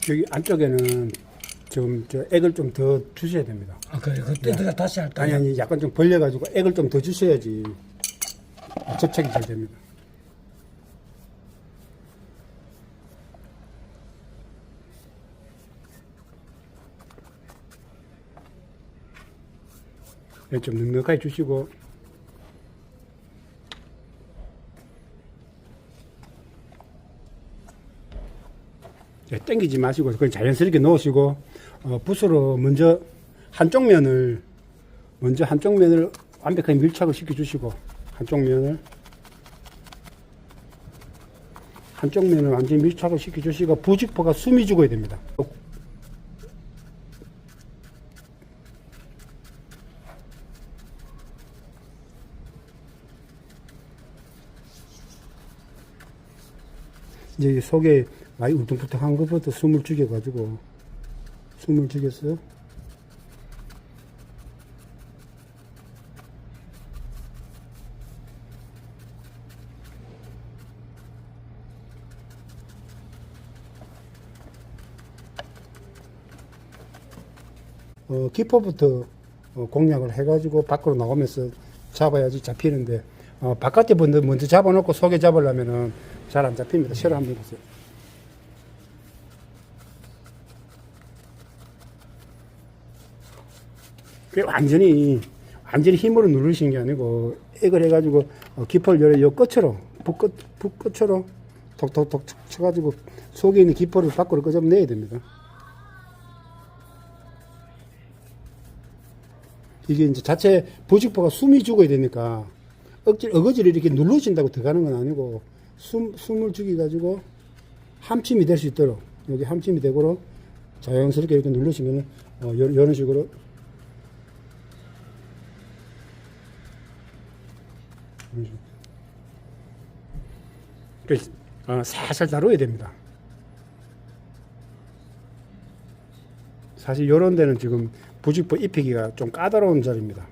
여기 안쪽에는 지금 저 액을 좀 더 주셔야 됩니다. 아, 그래. 그때 다시 할까요? 아니 약간 좀 벌려가지고 액을 좀 더 주셔야지 접착이 잘 됩니다. 네, 좀 넉넉하게 주시고 네, 땡기지 마시고 그냥 자연스럽게 넣으시고 붓으로 먼저 한쪽 면을 완벽하게 밀착을 시켜 주시고 한쪽 면을 완전히 밀착을 시켜 주시고 부직포가 숨이 죽어야 됩니다. 이제 속에 많이 울퉁불퉁한 것부터 숨을 죽여가지고 숨을 죽였어요. 기포부터 공략을 해가지고 밖으로 나오면서 잡아야지 잡히는데 바깥에 먼저 잡아놓고 속에 잡으려면은 잘 안 잡힙니다. 실을 한번 해보세요. 완전히 힘으로 누르시는 게 아니고 액을 해가지고 기포를 요 끝으로 붓끝으로 톡톡톡 쳐가지고 속에 있는 기포를 밖으로 끄집어내야 됩니다. 이게 이제 자체 부직포가 숨이 죽어야 되니까 어거지로 이렇게 눌러진다고 들어가는 건 아니고 숨을 죽여가지고 함침이 될 수 있도록 여기 함침이 되도록 자연스럽게 이렇게 누르시면 이런 식으로 살살 다뤄야 됩니다. 사실 이런 데는 지금 부직포 입히기가 좀 까다로운 자리입니다.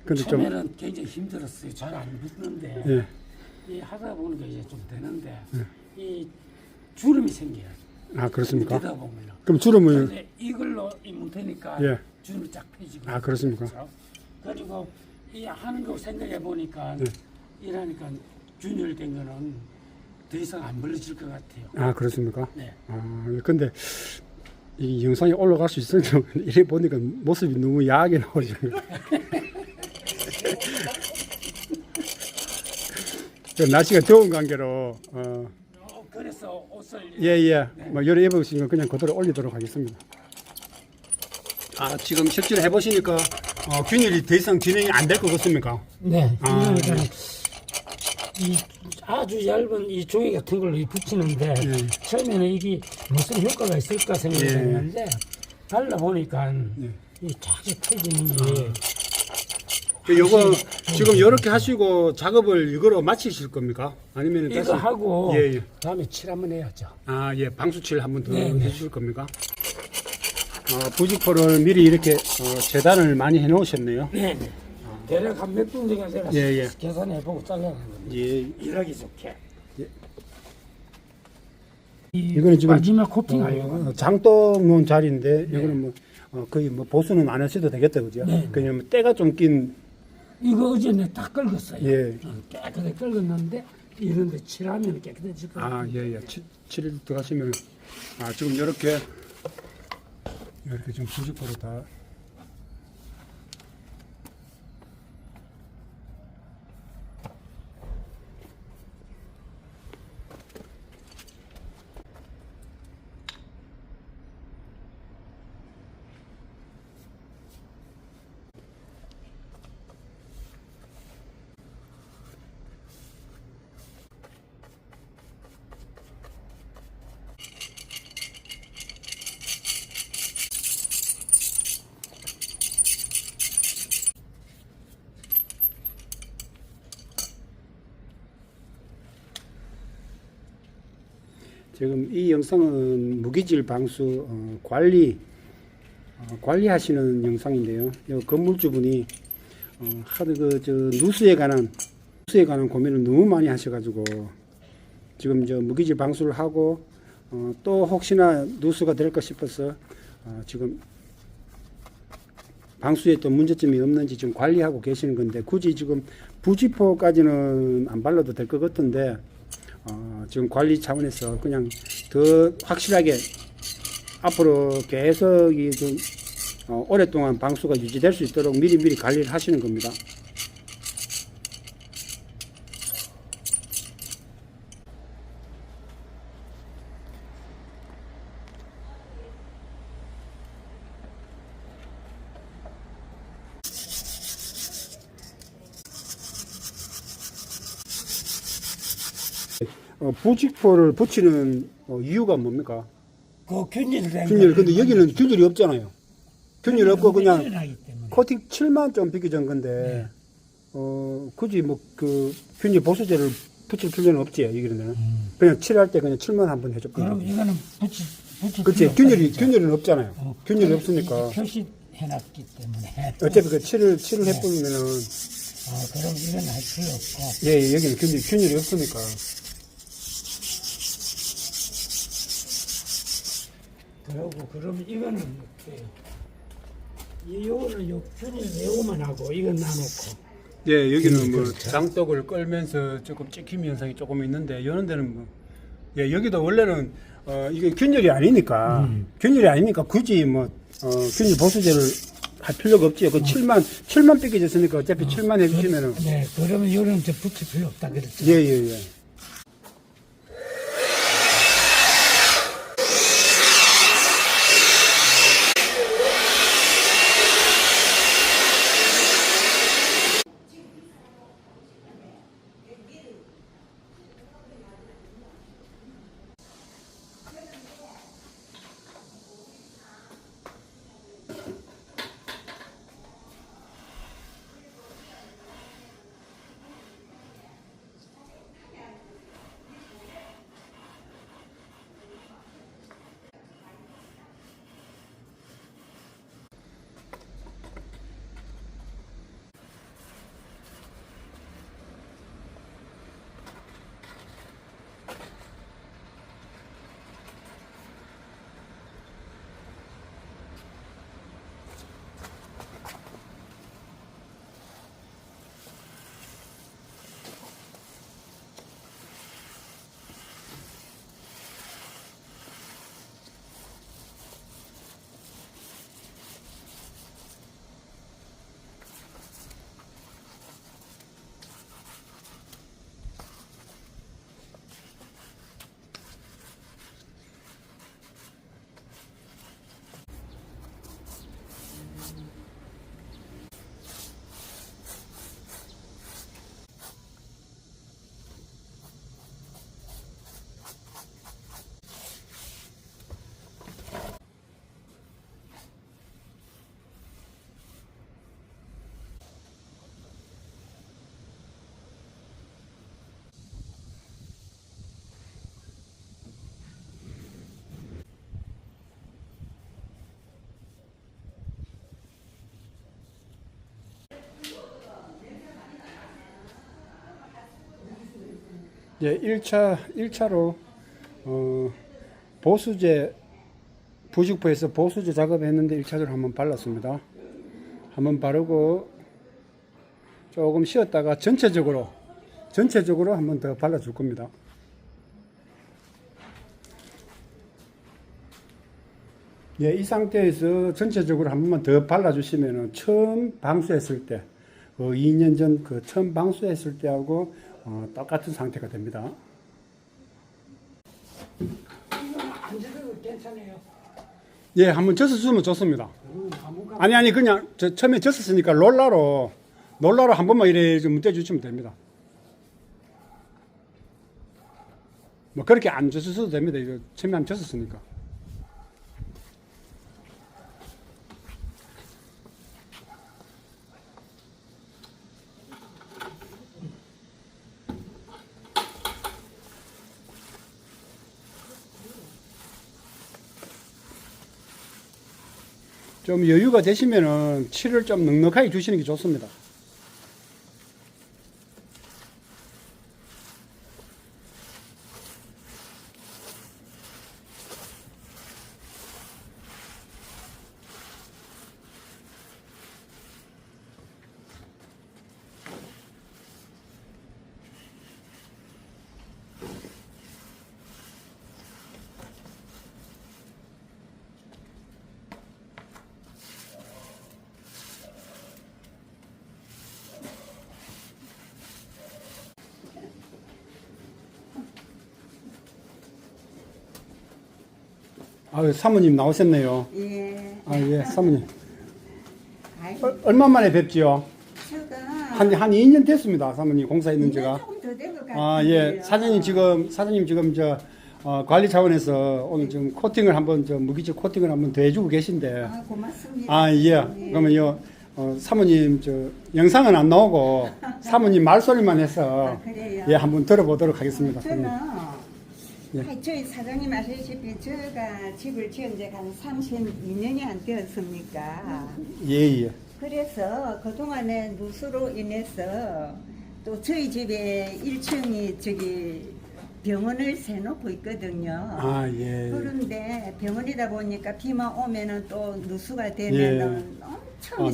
근데 처음에는 굉장히 힘들었어요. 잘 안 붙는데 예. 이 하다 보니까 이제 좀 되는데 이 주름이 생겨요. 아 그렇습니까? 되다 보면은. 그럼 주름을 근데 이걸로 이 못하니까 예. 주름이 쫙 펴지고. 아 그렇습니까? 그렇죠? 그리고 이 하는 거 생각해 보니까 이러니까 균열된 거는 더 이상 안 벌어질 것 같아요. 아 그렇습니까? 네. 아 근데 이 영상이 올라갈 수 있을지 이래 보니까 모습이 너무 야하게 나오죠. 날씨가 더운 관계로 그래서 옷을 예예 뭐 여러 입으신 거 그냥 그대로 올리도록 하겠습니다. 아 지금 실제로 해보시니까 균열이 더 이상 진행이 안 될 것 같습니까? 네. 아, 그러니까 이 아주 얇은 이 종이 같은 걸로 붙이는데 처음에는 이게 무슨 효과가 있을까 생각했는데 발라 보니까 이 쫙 펴지는 게 요거 지금 이렇게 하시고 작업을 이거로 마치실 겁니까? 아니면 다시 이거 하고 예. 다음에 칠 한번 해야죠. 아, 예, 방수칠 한번 더 네. 해주실 겁니까? 부직포를 미리 이렇게 재단을 많이 해 놓으셨네요. 네. 대략 한 몇 분 정도 제가 예, 예. 계산해보고 잘라내는 겁니다. 예. 일하기 좋게. 예. 이거는 지금, 마지막 코팅하려고. 장독 놓은 자리인데 이거는 뭐 거의 뭐 보수는 안 하셔도 되겠다, 그죠? 네. 그냥 뭐 때가 좀 낀. 이거 어제 내가 다 긁었어요. 예. 깨끗하게 긁었는데 이런데 칠하면 깨끗해질 거예요. 아, 예, 예. 7일 들어가시면 지금 이렇게 좀 90% 다. 지금 이 영상은 무기질 방수 관리하시는 영상인데요. 이 건물주분이 하도 저 누수에 관한 고민을 너무 많이 하셔가지고 지금 저 무기질 방수를 하고 또 혹시나 누수가 될까 싶어서 지금 방수에 또 문제점이 없는지 지금 관리하고 계시는 건데 굳이 지금 부지포까지는 안 발라도 될 것 같은데 지금 관리 차원에서 그냥 더 확실하게 앞으로 계속 좀 오랫동안 방수가 유지될 수 있도록 미리 관리를 하시는 겁니다. 부직포를 붙이는 이유가 뭡니까? 그 균일 근데 여기는 균일이 없잖아요. 균일 없고 그냥 일어나기 때문에. 코팅 칠만 좀 비교전 건데 굳이 뭐 그 균일 보수제를 붙일 필요는 없지 여기는 데는. 그냥 칠할 때 그냥 칠만 한번 해줘. 그럼 이거는 붙일 그렇지. 필요 없다, 균일은 없잖아요. 균일이 없으니까 표시해놨기 때문에. 어차피 그 칠을 해버리면은 그럼 이건 할 필요 없고. 예, 여기는 균일이 없으니까. 그럼 이거는 요거는 요 균일 내고만 하고 이건 놔놓고. 예, 여기는 뭐 그렇죠. 장독을 끌면서 조금 찍힘 현상이 조금 있는데 이런 데는 뭐 예, 여기도 원래는 이게 균열이 아니니까 굳이 뭐 균열 보수제를 할 필요가 없지. 그 7만 뺏겨졌으니까 어차피 7만 해주시면은 네, 그러면 요런 저 붙일 필요 없다 그랬죠. 예. 예, 1차로 보수제 부직포에서 보수제 작업했는데 1차적으로 한번 발랐습니다. 한번 바르고 조금 쉬었다가 전체적으로 한번 더 발라줄 겁니다. 예, 이 상태에서 전체적으로 한 번만 더 발라주시면은 처음 방수했을 때, 2년 전 그 처음 방수했을 때하고 똑같은 상태가 됩니다. 이거는 안 젖어도 괜찮아요. 예, 한번 젖어주면 좋습니다. 아니, 그냥 처음에 젖었으니까 롤러로 한 번만 이래 좀 떼주시면 됩니다. 뭐 그렇게 안 젖어도 됩니다. 이거 처음에 안 젖었으니까. 좀 여유가 되시면은 칠을 좀 넉넉하게 주시는 게 좋습니다. 아유, 사모님 나오셨네요. 예. 아, 예, 사모님. 아이고, 얼마 만에 뵙지요? 제가 한 2년 됐습니다, 사모님. 공사 있는 지가. 조금 더 된 것 같아요. 아, 예. 사장님 지금 관리 차원에서 오늘 지금 코팅을 한번, 무기질 코팅을 한번 더 해주고 계신데. 아, 고맙습니다. 아, 예. 그러면 사모님, 영상은 안 나오고, 사모님 말소리만 해서, 아, 그래요? 예, 한번 들어보도록 하겠습니다. 저는 예. 저희 사장님 아시다시피 제가 집을 지은 지가 한 32년이 안 되었습니까? 예, 예. 그래서 그동안에 누수로 인해서 또 저희 집에 1층이 병원을 세놓고 있거든요. 아, 예. 그런데 병원이다 보니까 비만 오면은 또 누수가 되면은 엄청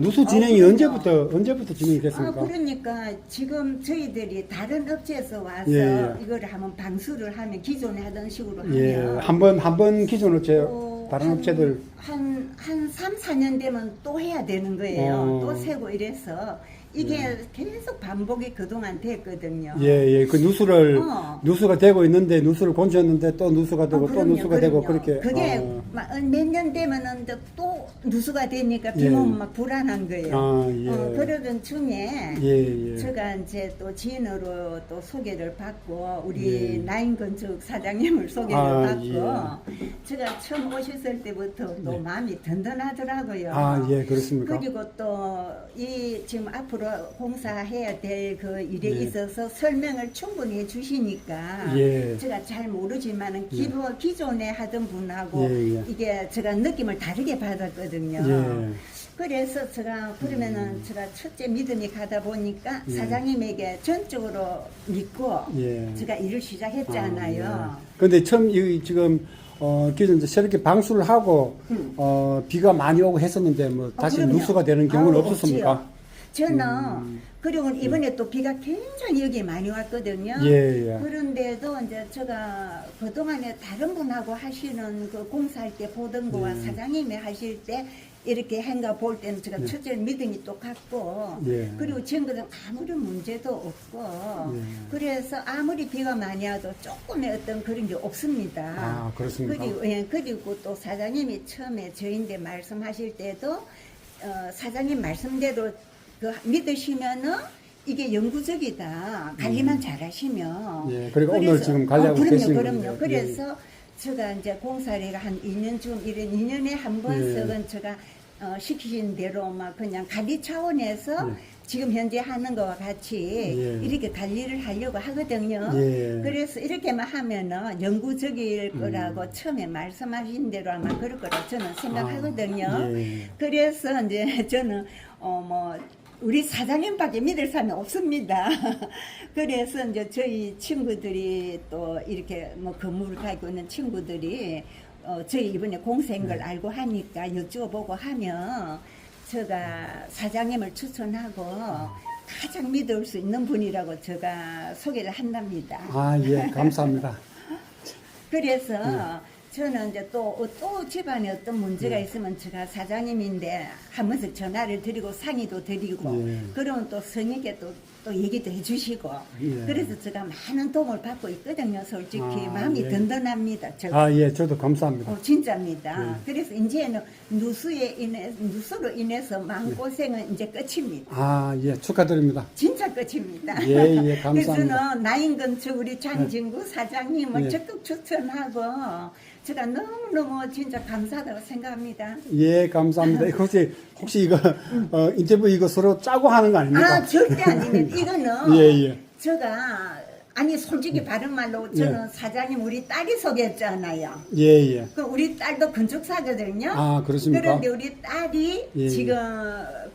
누수 진행이 그럼요. 언제부터 진행이 됐습니까? 그러니까 지금 저희들이 다른 업체에서 와서 예. 이거를 한번 방수를 하면 기존에 하던 식으로 예. 하면 한 번 기존으로 다른 업체들. 한 3, 4년 되면 또 해야 되는 거예요. 또 세고 이래서 이게 계속 반복이 그동안 됐거든요. 예, 예. 그 누수가 되고 있는데, 누수를 곤쳤는데 또 누수가 되고, 또 그럼요, 누수가 되고, 그럼요. 그렇게. 그게 몇 년 되면은 이제 또 누수가 되니까 비 오면 막 불안한 거예요. 아, 예. 그러던 중에 예, 예. 제가 이제 또 지인으로 또 소개를 받고 우리 예. 나인건축 사장님을 소개를 아, 받고 제가 처음 오셨을 때부터 또 예. 마음이 든든하더라고요. 아, 예, 그렇습니까? 그리고 또 이 지금 앞으로 공사해야 될 그 일에 예. 있어서 설명을 충분히 해주시니까 예. 제가 잘 모르지만은 기존에 하던 분하고 예, 예. 이게 제가 느낌을 다르게 받았거든요. 예. 그래서 제가 그러면은 제가 첫째 믿음이 가다 보니까 예. 사장님에게 전적으로 믿고 예. 제가 일을 시작했잖아요. 근데 처음 지금 기존 새롭게 방수를 하고 비가 많이 오고 했었는데 뭐 다시 그럼요. 누수가 되는 경우는 아우, 없었습니까? 없지요. 저는 그리고 이번에 또 비가 굉장히 여기 많이 왔거든요. 예, 예. 그런데도 이제 제가 그동안에 다른 분하고 하시는 그 공사할 때 보던 거와 사장님이 하실 때 이렇게 한가 볼 때는 제가 첫째 믿음이 똑같고 예. 그리고 지금까지 아무런 문제도 없고 예. 그래서 아무리 비가 많이 와도 조금의 어떤 그런 게 없습니다. 아, 그렇습니까? 그리고 또 사장님이 처음에 저희한테 말씀하실 때도 사장님 말씀대로 그 믿으시면은 이게 영구적이다. 관리만 잘하시면. 예, 그리고 오늘 지금 관리하고 계시는 그럼요. 건데, 그래서 제가 이제 공사를 한 2년쯤 이런 2년에 한 번씩은 제가 시키신 대로 막 그냥 관리 차원에서 지금 현재 하는 거와 같이 이렇게 관리를 하려고 하거든요. 예. 그래서 이렇게만 하면은 영구적일 거라고 처음에 말씀하신 대로 아마 그럴 거라고 저는 생각하거든요. 예. 그래서 이제 저는 우리 사장님밖에 믿을 사람이 없습니다. 그래서 이제 저희 친구들이 또 이렇게 뭐 건물을 가지고 있는 친구들이 저희 이번에 공세인 걸 알고 하니까 여쭤보고 하면 제가 사장님을 추천하고 가장 믿을 수 있는 분이라고 제가 소개를 한답니다. 아, 예, 감사합니다. 그래서 저는 이제 또 집안에 어떤 문제가 있으면 제가 사장님인데 한 번씩 전화를 드리고 상의도 드리고 예. 그러면 또 성에게 또 얘기도 해주시고 예. 그래서 제가 많은 도움을 받고 있거든요. 솔직히 아, 마음이 예. 든든합니다. 제가. 아, 예, 저도 감사합니다. 진짜입니다. 그래서 이제는 누수로 인해서 마음고생은 이제 끝입니다. 아, 예, 축하드립니다. 진짜 끝입니다. 예, 예, 그래서 감사합니다. 저는 나인건축 우리 장진구 사장님을 예. 적극 추천하고 제가 너무너무 진짜 감사하다고 생각합니다. 예, 감사합니다. 혹시 이거, 인터뷰 이거 서로 짜고 하는 거 아닙니까? 아, 절대 아닙니다. 이거는 예, 예. 제가 아니 솔직히 바른 말로 저는 사장님 우리 딸이 소개했잖아요. 예, 예. 그 우리 딸도 건축사거든요. 아, 그렇습니까? 그런데 우리 딸이 예. 지금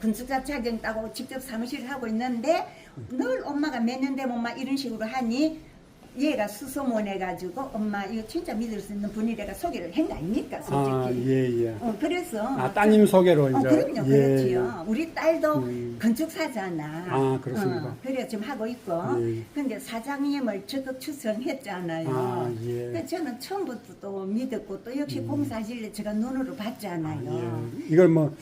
건축사 자격 따고 직접 사무실을 하고 있는데 늘 엄마가 몇 년 되면 엄마 이런 식으로 하니 얘가 수소문해가지고 엄마 이거 진짜 믿을 수 있는 분이래가 소개를 한 거 아닙니까 솔직히. 아, 예, 예. 그래서 아, 따님 소개로 이제. 그럼요, 예, 그렇지요. 우리 딸도 건축사잖아. 아, 그렇습니까? 그래 지금 하고 있고. 예. 근데 사장님을 적극 추천했잖아요. 아, 예. 근데 저는 처음부터 또 믿었고 또 역시 공사실에 제가 눈으로 봤잖아요. 예. 이걸 뭐,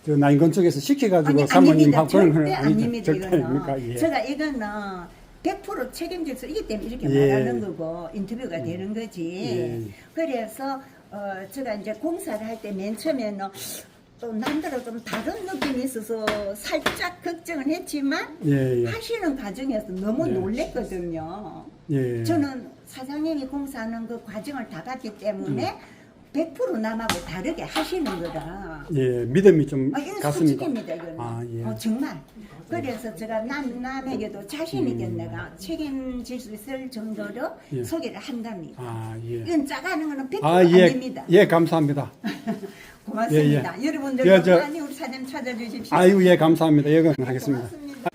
저 나인건축에서 시켜가지고 아니, 사모님 아닙니다. 하고 그런 건 절대 아니죠. 아닙니다. 절대 이거는. 아닙니까? 예. 제가 이거는 100% 책임질 수 있기 때문에 이렇게 예. 말하는 거고 인터뷰가 되는 거지. 예. 그래서 제가 이제 공사를 할 때 맨 처음에는 또 남들하고 좀 다른 느낌이 있어서 살짝 걱정을 했지만 예, 예. 하시는 과정에서 너무 예. 놀랬거든요. 예. 저는 사장님이 공사하는 그 과정을 다 봤기 때문에 100% 남하고 다르게 하시는 거라. 예, 믿음이 좀 이건 갔습니까? 솔직입니다, 이거는. 아, 예. 정말. 그래서 제가 남에게도 자신있게 내가 책임질 수 있을 정도로 예. 소개를 한답니다. 아, 예. 이건 짜가는 거는 100% 아, 예. 아닙니다. 예, 감사합니다. 고맙습니다. 예, 예. 여러분들도 예, 저- 많이 우리 사장 찾아주십시오. 아유, 예, 감사합니다. 예, 하겠습니다. 고맙습니다.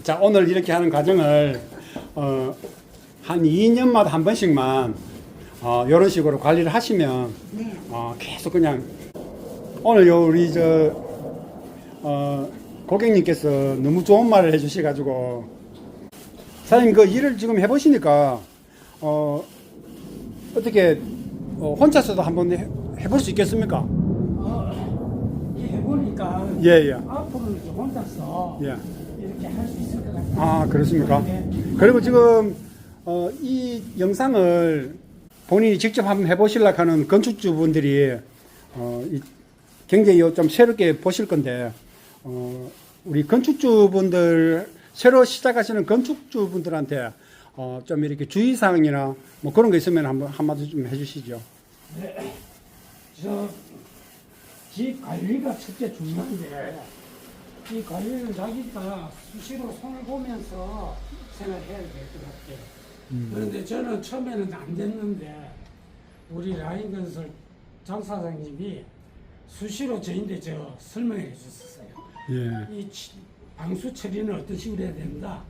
자, 오늘 이렇게 하는 과정을, 한 2년마다 한 번씩만, 이런 식으로 관리를 하시면, 네. 계속 그냥, 오늘 우리 고객님께서 너무 좋은 말을 해주셔가지고, 사장님 그 일을 지금 해보시니까, 어떻게, 혼자서도 한번 해볼 수 있겠습니까? 해보니까 예, 예. 앞으로는 이제 혼자서 예. 이렇게 할 수 있을 것 같아요. 아, 그렇습니까? 네. 그리고 지금, 이 영상을 본인이 직접 한번 해보시려고 하는 건축주분들이, 굉장히 좀 새롭게 보실 건데, 우리 건축주분들, 새로 시작하시는 건축주분들한테, 좀 이렇게 주의사항이나 뭐 그런 거 있으면 한마디 좀 해주시죠. 네. 집 관리가 첫째 중요한데 이 관리를 자기가 수시로 손을 보면서 생각해야 될 것 같아요. 그런데 저는 처음에는 안 됐는데 우리 라인건설 장 사장님이 수시로 저희한테 설명해 주셨어요. 예. 이 방수 처리는 어떤 식으로 해야 된다.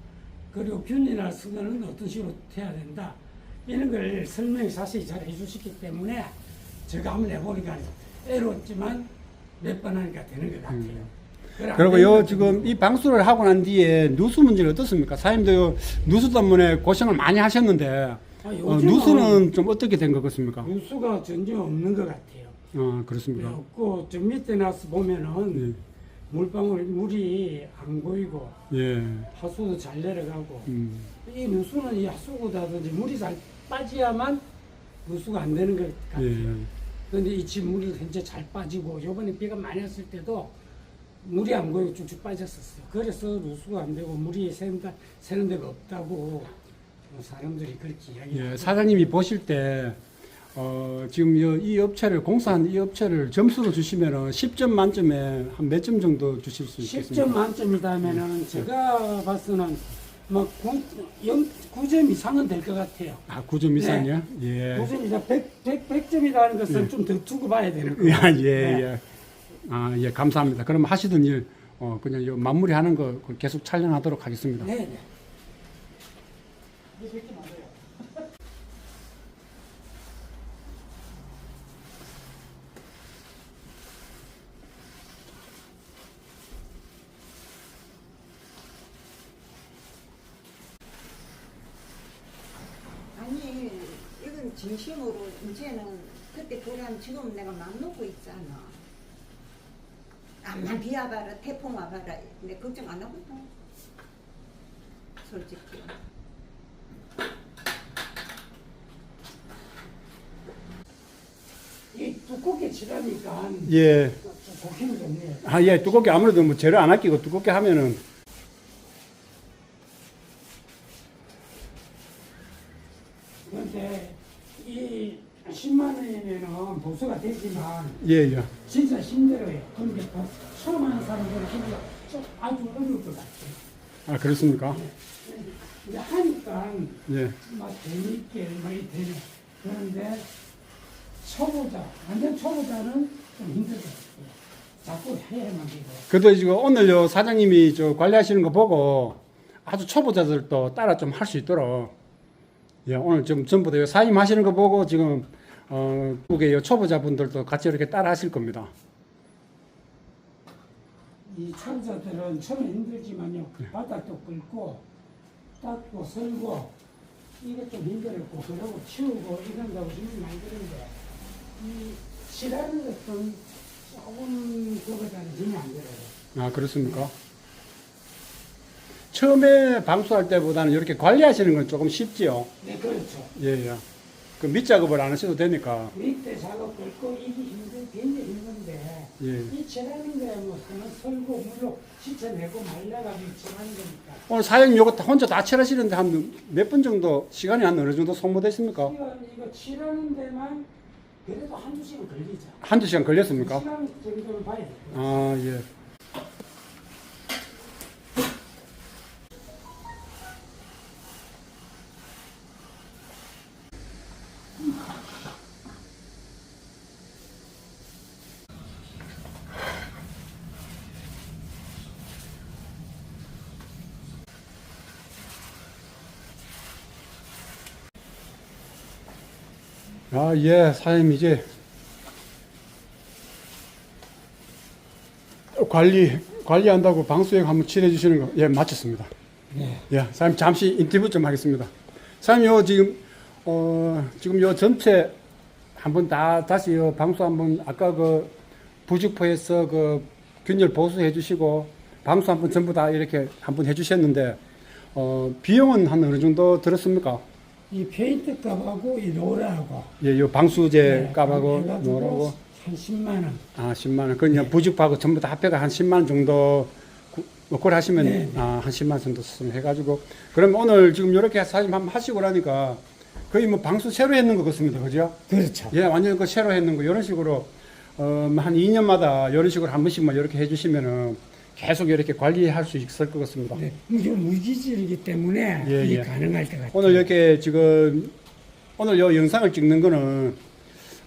그리고 균이나 수건은 어떤 식으로 해야 된다. 이런 걸 설명을 자세히 잘 해주시기 때문에 제가 한번 해보니까 애로웠지만 몇 번 하니까 되는 것 같아요. 그리고 지금 이 방수를 하고 난 뒤에 누수 문제는 어떻습니까? 사장님도 누수 때문에 고생을 많이 하셨는데, 요즘은 누수는 좀 어떻게 된 것 같습니까? 누수가 전혀 없는 것 같아요. 그렇습니까? 없고 저 밑에 나서 보면은 예. 물이 안 보이고 예. 하수도 잘 내려가고 예. 이 누수는 이 하수구다든지 물이 잘 빠져야만 누수가 안 되는 것 같아요. 예. 그런데 이 집 물이 현재 잘 빠지고 요번에 비가 많이 왔을 때도 물이 안 보이고 쭉쭉 빠졌었어요. 그래서 누수가 안 되고 물이 새는 데가 없다고 사람들이 그렇게 이야기. 예, 사장님이 보실 때 지금 이 업체를 공사한 이 업체를 점수로 주시면은 10점 만점에 한 몇 점 정도 주실 수 10점 있겠습니까? 만점이다면은 제가 봤서는 뭐 9점 이상은 될 것 같아요. 아, 9점 이상이요? 예. 9점 이상 100점이라는 것은 좀 더 두고 봐야 되는 거예요. 예, 예. 아, 예, 감사합니다. 그럼 하시던 일 그냥 요 마무리하는 거 계속 촬영하도록 하겠습니다. 네, 네. 아니 이건 진심으로 이제는 그때 그런 지금 내가 맘 놓고 있잖아. 암만 비 와봐라 태풍 와봐라 내 걱정 안 하거든. 솔직히. 이 두껍게 칠하니까 예. 고기는 좋네요. 아, 예, 두껍게 아무래도 뭐 재료 안 아끼고 두껍게 하면은 그런데 이 10만 원이면은 보수가 되지만 예, 예. 진짜 힘들어요. 그런데 처음 하는 사람들은 진짜 좀 아주 어려울 것 같아요. 아, 그렇습니까? 이제 하니까 예. 막 재미있게 막 되네. 그런데 초보자, 완전 초보자는 좀 힘들어요. 자꾸 해야만 되고. 그래도 지금 오늘 요 사장님이 저 관리하시는 거 보고 아주 초보자들도 따라 좀 할 수 있도록 예, 오늘 좀 전부 다 사장님 하시는 거 보고 지금 국의 요 초보자분들도 같이 이렇게 따라 하실 겁니다. 이 초보자들은 처음에 힘들지만요. 바닥도 긁고, 닦고, 설고, 이게 좀 힘들었고, 그러고 치우고 이런다고 힘이 많이 드는데, 이 칠하는 것도 조금 그거보다는 힘이 안 들어요. 아, 그렇습니까? 처음에 방수할 때보다는 이렇게 관리하시는 건 조금 쉽지요. 네, 그렇죠. 예, 예. 그 밑작업을 안 하셔도 되니까. 밑에 작업 긁고 이게 굉장히 힘든데, 예. 이 칠하는 거야 뭐 하나 설고 물로 씻어내고 말려가지고 칠하는 거니까. 오늘 사장님 요거 혼자 다 칠하시는데 한 몇 분 정도 시간이 한 어느 정도 소모되십니까? 이거 칠하는 데만 그래도 한두 시간 걸리죠. 한두 시간 걸렸습니까? 시간 정도는 봐야 돼요. 아, 예. 아, 예, 사장님 이제 관리한다고 방수액 한번 칠해 주시는 거, 예, 마쳤습니다. 네. 예, 사장님 잠시 인터뷰 좀 하겠습니다. 사장님 요 지금 지금 요 전체 한번 다시 요 방수 한번 아까 그 부직포에서 그 균열 보수해 주시고 방수 한번 전부 다 이렇게 한번 해 주셨는데 비용은 한 어느 정도 들었습니까? 이 페인트 값하고 이 노라하고 예, 요 방수제 값하고 해가지고 뭐라고? 한 10만 원. 아, 10만 원. 그냥 부직포하고 전부 다 합해가 한 10만 원 정도 그걸 하시면 네. 한 10만 원 정도 쓰면 해가지고 그럼 오늘 지금 이렇게 사진 한번 하시고 나니까 거의 뭐 방수 새로 했는 것 같습니다, 그죠? 그렇죠. 예, 완전 그 새로 했는 거 이런 식으로 한 2년마다 이런 식으로 한 번씩만 이렇게 해주시면은 계속 이렇게 관리할 수 있을 것 같습니다. 네. 이게 무기질이기 때문에 예, 이게 예. 가능할 것 같아요. 오늘 이렇게 지금 오늘 요 영상을 찍는 거는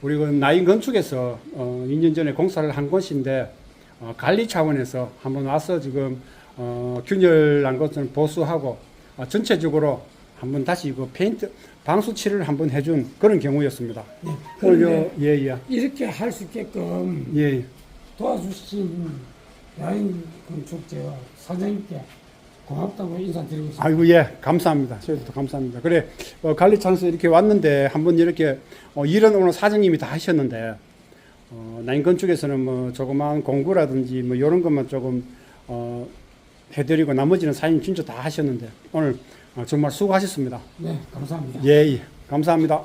우리 그 나인 건축에서 2년 전에 공사를 한 곳인데 관리 차원에서 한번 와서 지금 균열난 것을 보수하고 전체적으로 한번 다시 그 페인트 방수 칠을 한번 해준 그런 경우였습니다. 네. 오늘 그런데 예. 이렇게 할 수 있게끔 예. 도와주신 야인 건축 사장님께 고맙다고 인사드리고 싶습니다. 아이고, 예, 감사합니다. 저희도 감사합니다. 그래, 관리차원에서 이렇게 왔는데, 한번 이렇게, 일은 오늘 사장님이 다 하셨는데, 나인 건축에서는 뭐, 조그마한 공구라든지, 뭐, 이런 것만 조금, 해드리고, 나머지는 사장님 진짜 다 하셨는데, 오늘 정말 수고하셨습니다. 네, 감사합니다. 예, 감사합니다.